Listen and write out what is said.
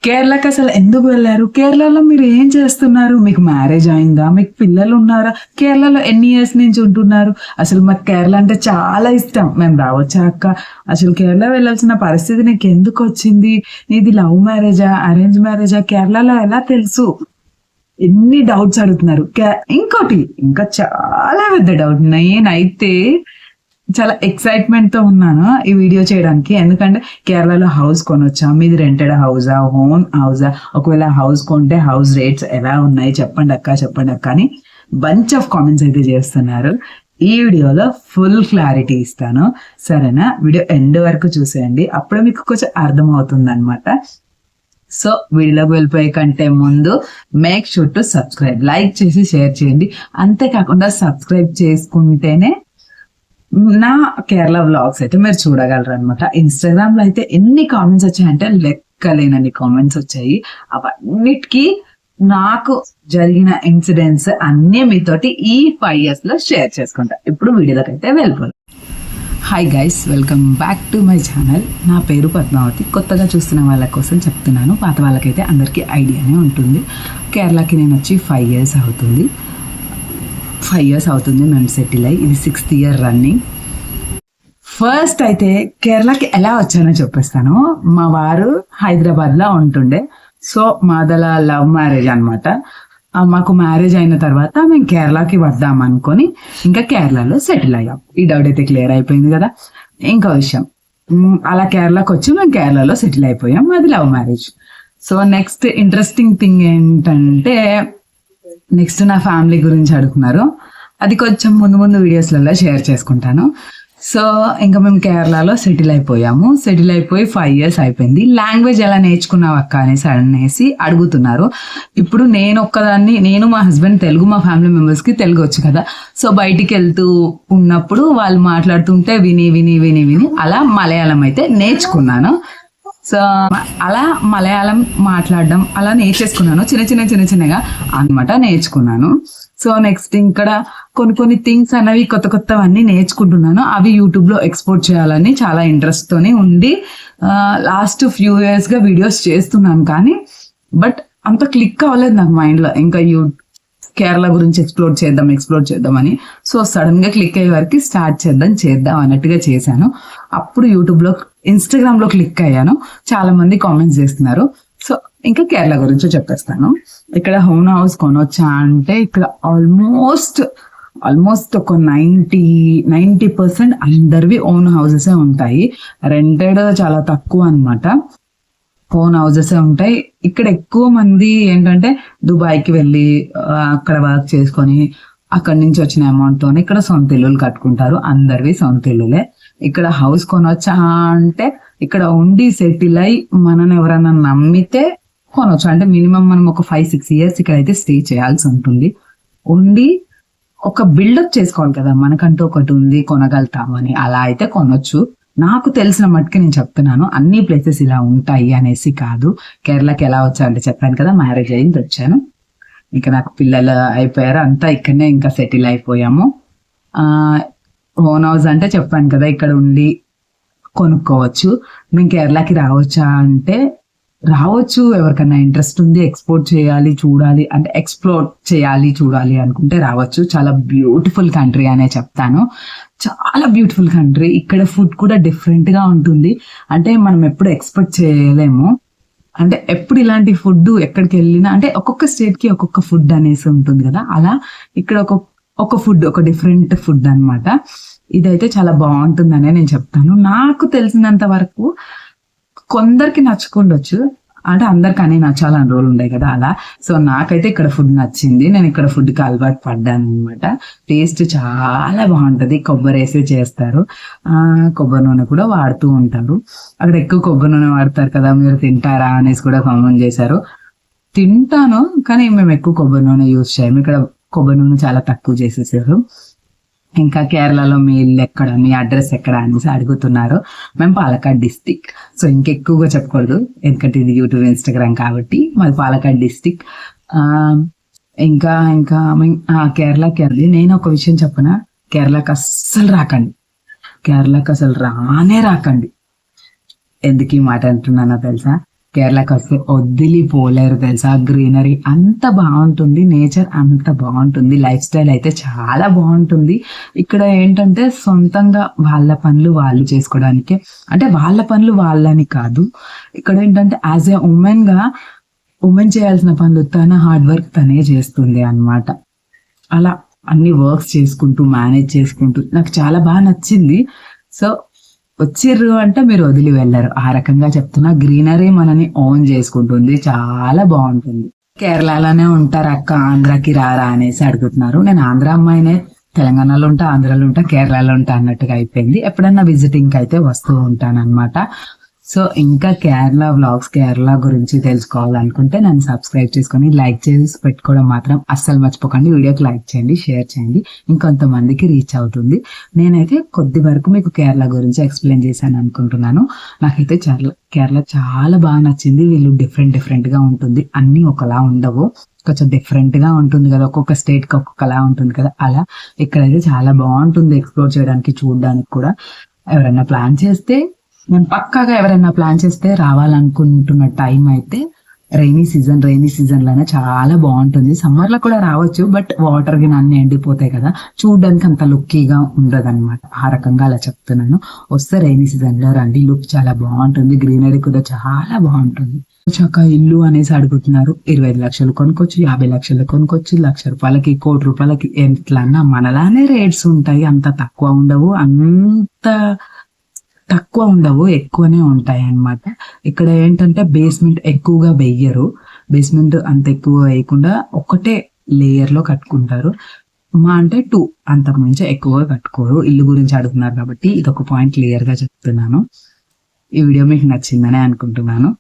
కేరళకి అసలు ఎందుకు వెళ్ళారు? కేరళలో మీరు ఏం చేస్తున్నారు? మీకు మ్యారేజ్ అయిందా? మీకు పిల్లలు ఉన్నారా? కేరళలో ఎన్ని ఇయర్స్ నుంచి ఉంటున్నారు? అసలు మాకు కేరళ అంటే చాలా ఇష్టం. మేము రావచ్చా అక్క? అసలు కేరళ వెళ్ళాల్సిన పరిస్థితి నీకు ఎందుకు వచ్చింది? నీది లవ్ మ్యారేజా, అరేంజ్ మ్యారేజా? కేరళలో ఎలా తెలుసు? ఎన్ని డౌట్స్ అడుగుతున్నారు. ఇంకోటి ఇంకా చాలా పెద్ద డౌట్. నేనైతే చాలా ఎక్సైట్మెంట్ తో ఉన్నాను ఈ వీడియో చేయడానికి. ఎందుకంటే కేరళలో హౌస్ కొనొచ్చా, మీది రెంటెడ్ హౌసా, ఓన్ హౌసా, ఒకవేళ హౌస్ కొంటే హౌస్ రేట్స్ ఎలా ఉన్నాయి చెప్పండి అక్క అని బంచ్ ఆఫ్ కామెంట్స్ అయితే చేస్తున్నారు. ఈ వీడియోలో ఫుల్ క్లారిటీ ఇస్తాను, సరేనా? వీడియో ఎండ్ వరకు చూసేయండి, అప్పుడు మీకు కొంచెం అర్థం అవుతుంది అనమాట. సో వీడియోలోకి వెళ్ళిపోయే కంటే ముందు make sure to subscribe, like చేసి షేర్ చేయండి. అంతేకాకుండా సబ్స్క్రైబ్ చేసుకుంటేనే నా కేరళ వ్లాగ్స్ అయితే మీరు చూడగలరు అనమాట. ఇన్స్టాగ్రామ్ లో అయితే ఎన్ని కామెంట్స్ వచ్చాయంటే లెక్కలేనన్ని కామెంట్స్ వచ్చాయి. అవన్నిటికీ నాకు జరిగిన ఇన్సిడెంట్స్ అన్ని మీతోటి ఈ 5 years లో షేర్ చేసుకుంటా. ఇప్పుడు వీడియోలోకి అయితే వెళ్ళిపోతాం. Hi guys, welcome back to my channel. నా పేరు పద్మావతి. కొత్తగా చూస్తున్న వాళ్ళ కోసం చెప్తున్నాను, పాత వాళ్ళకైతే అందరికీ ఐడియానే ఉంటుంది. కేరళకి నేను వచ్చి 5 years అవుతుంది. 5 years అవుతుంది మేము సెటిల్ అయ్యి. ఇది 6th year రన్నింగ్. ఫస్ట్ అయితే కేరళకి ఎలా వచ్చానో చెప్పేస్తాను. మా వారు హైదరాబాద్లో ఉంటుండే. సో మాదలా లవ్ మ్యారేజ్ అనమాట. మాకు మ్యారేజ్ అయిన తర్వాత మేము కేరళకి వద్దాం అనుకొని ఇంకా కేరళలో సెటిల్ అయ్యాం. ఈ డౌట్ అయితే క్లియర్ అయిపోయింది కదా. ఇంకో విషయం, అలా కేరళకి వచ్చి మేము కేరళలో సెటిల్ అయిపోయాం. అది love marriage. So next interesting thing ఏంటంటే, నెక్స్ట్ నా ఫ్యామిలీ గురించి అడుగుతున్నారు. అది కొంచెం ముందు వీడియోస్లలో షేర్ చేసుకుంటాను. సో ఇంకా మేము కేరళలో సెటిల్ అయిపోయాము. సెటిల్ అయిపోయి 5 years అయిపోయింది. లాంగ్వేజ్ ఎలా నేర్చుకున్నావు అక్క అనేసి అడుగుతున్నారు. ఇప్పుడు నేను మా హస్బెండ్ తెలుగు, మా ఫ్యామిలీ మెంబర్స్కి తెలుగు వచ్చు కదా. సో బయటికి వెళ్తూ ఉన్నప్పుడు వాళ్ళు మాట్లాడుతుంటే విని అలా మలయాళం అయితే నేర్చుకున్నాను. సో అలా మలయాళం మాట్లాడడం అలా నేర్చేసుకున్నాను. చిన్నగా అనమాట నేర్చుకున్నాను. సో నెక్స్ట్ ఇక్కడ కొన్ని థింగ్స్ అనేవి కొత్తవన్నీ నేర్చుకుంటున్నాను. అవి యూట్యూబ్లో ఎక్స్పోర్ట్ చేయాలని చాలా ఇంట్రెస్ట్ తోని ఉండి లాస్ట్ few years గా వీడియోస్ చేస్తున్నాను. కానీ బట్ అంత క్లిక్ అవ్వలేదు నాకు మైండ్లో. ఇంకా కేరళ గురించి ఎక్స్ప్లోర్ చేద్దామని. సో సడన్ గా క్లిక్ అయ్యే వరకు స్టార్ట్ చేద్దాం అన్నట్టుగా చేశాను. అప్పుడు యూట్యూబ్లో, ఇన్స్టాగ్రామ్లో క్లిక్ అయ్యాను. చాలా మంది కామెంట్స్ చేస్తున్నారు. సో ఇంకా కేరళ గురించి చెప్పేస్తాను. ఇక్కడ ఓన్ హౌస్ కొనొచ్చా అంటే, ఇక్కడ ఆల్మోస్ట్ ఒక 90% అందరివి ఓన్ హౌసెస్ ఉంటాయి. రెంటెడ్ చాలా తక్కువ అనమాట. ఓన్ హౌసెస్ ఉంటాయి. ఇక్కడ ఎక్కువ మంది ఏంటంటే దుబాయ్కి వెళ్ళి అక్కడ వర్క్ చేసుకొని అక్కడి నుంచి వచ్చిన అమౌంట్ తోనే ఇక్కడ సొంత ఇల్లులు కట్టుకుంటారు. అందరివి సొంత ఇల్లులే. ఇక్కడ హౌస్ కొనొచ్చా అంటే, ఇక్కడ ఉండి సెటిల్ అయి మనని ఎవరైనా నమ్మితే కొనొచ్చు. అంటే మినిమం మనం ఒక 5-6 years ఇక్కడ అయితే స్టే చేయాల్సి ఉంటుంది. ఉండి ఒక బిల్డప్ చేసుకోవాలి కదా, మనకంటూ ఒకటి ఉంది కొనగలుగుతామని. అలా అయితే కొనొచ్చు. నాకు తెలిసిన మట్టుకు నేను చెప్తున్నాను. అన్ని ప్లేసెస్ ఇలా ఉంటాయి అనేసి కాదు. కేరళకి ఎలా వచ్చా అంటే చెప్పాను కదా, మ్యారేజ్ అయింది వచ్చాను. ఇంకా నాకు పిల్లలు అయిపోయారు, అంతా ఇక్కడనే ఇంకా సెటిల్ అయిపోయాము. ఓన్ హౌస్ అంటే చెప్పాను కదా, ఇక్కడ ఉండి కొనుక్కోవచ్చు. మేము కేరళకి రావచ్చా అంటే రావచ్చు. ఎవరికైనా ఇంట్రెస్ట్ ఉంది, ఎక్స్ప్లోర్ చూడాలి అనుకుంటే రావచ్చు. చాలా బ్యూటిఫుల్ కంట్రీ అనే చెప్తాను. చాలా బ్యూటిఫుల్ కంట్రీ. ఇక్కడ ఫుడ్ కూడా డిఫరెంట్ గా ఉంటుంది. అంటే మనం ఎప్పుడు ఎక్స్పెక్ట్ చేయలేము. అంటే ఎప్పుడు ఇలాంటి ఫుడ్ ఎక్కడికి వెళ్ళినా, అంటే ఒక్కొక్క స్టేట్ కి ఒక్కొక్క ఫుడ్ అనేసి ఉంటుంది కదా, అలా ఇక్కడ ఒక డిఫరెంట్ ఫుడ్ అనమాట. ఇదైతే చాలా బాగుంటుందనే నేను చెప్తాను. నాకు తెలిసినంత వరకు కొందరికి నచ్చుకుండొచ్చు, అంటే అందరికి అనే నచ్చాలని రోజులు ఉంటాయి కదా అలా. సో నాకైతే ఇక్కడ ఫుడ్ నచ్చింది. నేను ఇక్కడ ఫుడ్కి అలవాటు పడ్డాను అనమాట. టేస్ట్ చాలా బాగుంటది. కొబ్బరి వేసి చేస్తారు. కొబ్బరి నూనె కూడా వాడుతూ ఉంటారు. అక్కడ ఎక్కువ కొబ్బరి నూనె వాడతారు కదా, మీరు తింటారా అనేసి కూడా కామెంట్ చేశారు. తింటాను, కానీ మేము ఎక్కువ కొబ్బరి నూనె యూజ్ చేయము. ఇక్కడ కొబ్బరి నూనె చాలా తక్కువ చేసేసారు. ఇంకా కేరళలో మీ ఇల్లు ఎక్కడ, మీ అడ్రస్ ఎక్కడ అనేసి అడుగుతున్నారు. మేము పాలక్కాడ్ డిస్టిక్. సో ఇంకెక్కువగా చెప్పకూడదు, ఎందుకంటే ఇది యూట్యూబ్, ఇన్స్టాగ్రామ్ కాబట్టి. మాది పాలక్కాడ్ డిస్టిక్. ఇంకా కేరళకి వెళ్ళి నేను ఒక విషయం చెప్పనా, కేరళకి అస్సలు రాకండి. రాకండి. ఎందుకు ఈ మాట అంటున్నానో తెలుసా? కేరళకి వస్తే వదిలిపోలేరు తెలుసా. గ్రీనరీ అంత బాగుంటుంది, నేచర్ అంత బాగుంటుంది, లైఫ్ స్టైల్ అయితే చాలా బాగుంటుంది. ఇక్కడ ఏంటంటే సొంతంగా వాళ్ళ పనులు వాళ్ళు చేసుకోవడానికి, అంటే వాళ్ళ పనులు వాళ్ళని కాదు, ఇక్కడ ఏంటంటే యాజ్ ఏ ఉమెన్ గా ఉమెన్ చేయాల్సిన పనులు తన హార్డ్ వర్క్ తనే చేస్తుంది అన్నమాట. అలా అన్ని వర్క్స్ చేసుకుంటూ మేనేజ్ చేసుకుంటూ నాకు చాలా బాగా నచ్చింది. సో వచ్చిర్రు అంటే మీరు వదిలి వెళ్ళరు, ఆ రకంగా చెప్తున్నా. గ్రీనరీ మనని ఓన్ చేసుకుంటుంది, చాలా బాగుంటుంది. కేరళలోనే ఉంటారు అక్క, ఆంధ్రాకి రారా అనేసి అడుగుతున్నారు. నేను ఆంధ్ర అమ్మాయినే, తెలంగాణలో ఉంటా, ఆంధ్రాలో ఉంటా, కేరళలో ఉంటా అన్నట్టుగా అయిపోయింది. ఎప్పుడన్నా విజిటింగ్ అయితే వస్తూ ఉంటాను అనమాట. సో ఇంకా కేరళ వ్లాగ్స్, కేరళ గురించి తెలుసుకోవాలనుకుంటే నన్ను సబ్స్క్రైబ్ చేసుకొని లైక్ చేసి పెట్టుకోవడం మాత్రం అస్సలు మర్చిపోకండి. వీడియోకి లైక్ చేయండి, షేర్ చేయండి, ఇంకొంతమందికి రీచ్ అవుతుంది. నేనైతే కొద్ది వరకు మీకు కేరళ గురించి ఎక్స్ప్లెయిన్ చేశాను అనుకుంటున్నాను. నాకైతే కేరళ చాలా బాగా నచ్చింది. వీళ్ళు డిఫరెంట్ గా ఉంటుంది, అన్ని ఒకలా ఉండవు, కొంచెం డిఫరెంట్ గా ఉంటుంది కదా, ఒక్కొక్క స్టేట్ కి ఒక్కొక్కలా ఉంటుంది కదా. అలా ఇక్కడైతే చాలా బాగుంటుంది ఎక్స్ప్లోర్ చేయడానికి, చూడడానికి కూడా. ఎవరైనా ప్లాన్ చేస్తే, నేను పక్కాగా ఎవరైనా ప్లాన్ చేస్తే రావాలనుకుంటున్న టైం అయితే రైనీ సీజన్ లోనే చాలా బాగుంటుంది. సమ్మర్ లో కూడా రావచ్చు, బట్ వాటర్ కి అన్ని ఎండిపోతాయి కదా, చూడడానికి అంత లుక్కీగా ఉండదు అనమాట. ఆ రకంగా అలా చెప్తున్నాను. వస్తే రైనీ సీజన్ లో రండి, లుక్ చాలా బాగుంటుంది, గ్రీనరీ కూడా చాలా బాగుంటుంది. చక్క ఇల్లు అనేసి అడుగుతున్నారు. 25 లక్షలు కొనుక్కోవచ్చు, 50 లక్షలు కొనుక్కోవచ్చు, ₹1,00,000కి, ₹1,00,00,000కి, ఎట్లన్నా మనలానే రేట్స్ ఉంటాయి. అంత తక్కువ ఉండవు, ఎక్కువనే ఉంటాయి అన్నమాట. ఇక్కడ ఏంటంటే బేస్మెంట్ ఎక్కువగా వెయ్యరు, బేస్మెంట్ అంత ఎక్కువ వేయకుండా ఒకటే లేయర్ లో కట్టుకుంటారు. అంటే 2, అంతకు మించి ఎక్కువగా కట్టుకోరు. ఇల్లు గురించి అడుగుతున్నారు కాబట్టి ఇదొక పాయింట్ క్లియర్ గా చెప్తున్నాను. ఈ వీడియో మీకు నచ్చిందని అనుకుంటున్నాను.